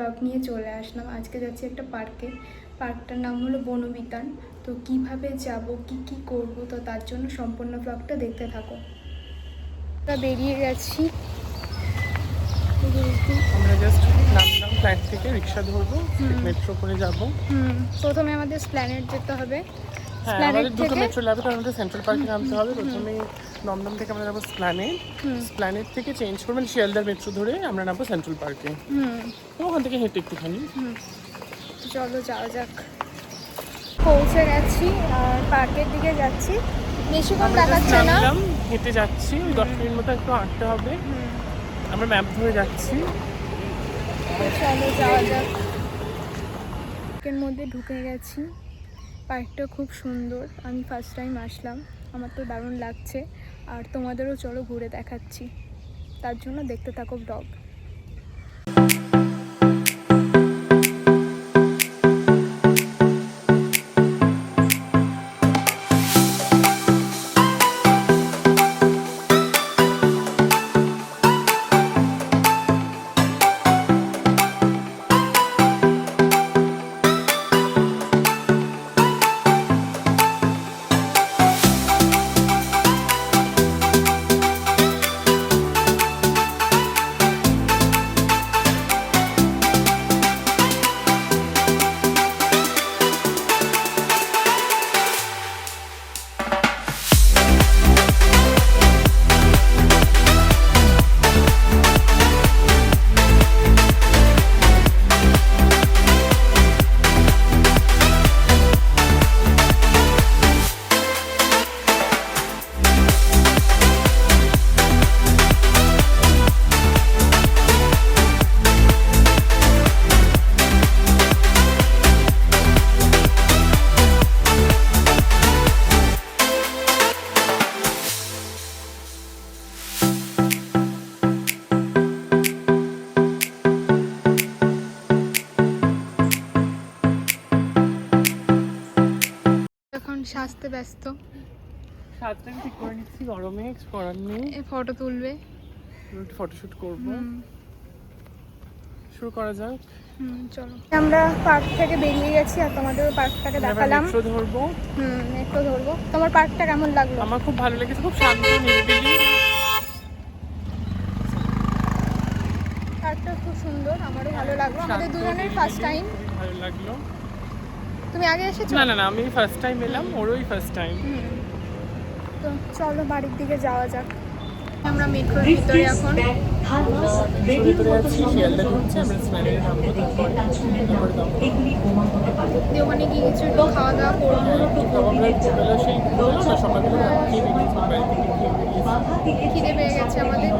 Blog নিয়ে চলে আসলাম। আজকে যাচ্ছি একটা পার্কে। পার্কটার নাম হলো বনবিতান। তো কিভাবে যাব, কি করব, তো তার জন্য সম্পূর্ণ ব্লগটা দেখতে থাকো। আমরা বেরিয়ে গেছি। আমরা জাস্ট নামলাম ফ্লাইট থেকে, রিক্সা ধরবো, মেট্রো করে যাব। প্রথমে আমাদের স্প্ল্যানেড যেতে হবে। হ্যাঁ, আমাদের দুটো মেট্রো লাগবে, কারণ আমাদের সেন্ট্রাল পার্কে নামতে হবে। প্রথমে দমদম থেকে আমরা যাবো স্প্ল্যানেড, স্প্ল্যানেড থেকে চেঞ্জ করবেন শিয়ালদার মেট্রো ধরে আমরা নামবো সেন্ট্রাল পার্কে। ওখান থেকে হেঁটে একটুখানি। চলো যাওয়া যাক। পৌঁছে গেছি আর পার্কের দিকে যাচ্ছি। বেশিক্ষণ দেখাচ্ছে না, হেঁটে যাচ্ছি, 10 মিনিট মতো একটু হাঁটতে হবে। আমরা ম্যাপ ধরে যাচ্ছি। চলো যাওয়া যাক। পার্কের মধ্যে ঢুকে গেছি। পার্কটা খুব সুন্দর, আমি ফার্স্ট টাইম আসলাম, আমার তো দারুণ লাগছে। আর তোমাদেরও চলো ঘুরে দেখাচ্ছি, তার জন্য দেখতে থাকো ব্লগ। এখন সাজতে ব্যস্ত, সাজটা ঠিক করে নিচ্ছি, গরমে করার নেই। ফটো তুলবে, একটু ফটোশুট করবো। শুরু করা যাক। চলো। আমরা পার্ক থেকে বেরিয়ে গেছি আর তোমাদের পার্কটাকে দেখালাম। মেট্রো ধরবো। মেট্রো ধরবো। তোমার পার্কটা কেমন লাগলো? আমার খুব ভালো লেগেছে, খুব শান্ত নিরিবিলি। পার্কটা খুব সুন্দর, আমারও ভালো লাগলো। আমাদের দুজনের ফার্স্ট টাইম। ভালো লাগলো। তুমি আগে এসেছো? না, আমি ফার্স্ট টাইম এলাম, ওরই ফার্স্ট টাইম। তো চলো বাড়ির দিকে যাওয়া যাক। আমরা মেট্রোর ভিতরে এখন ভিতরে আছি, শিয়ালদা ঢুকছি, আমরা স্প্ল্যানেডে নামবো। ওখানে গিয়ে কিছু একটু খাওয়া দাওয়া করবো। আমরা ছোটবেলা সেই বললো না, সকালবেলা খেয়ে বেরিয়েছি, বাড়ি থেকে খেয়ে বেরিয়েছি। খিদে পেয়ে গেছে আমাদের।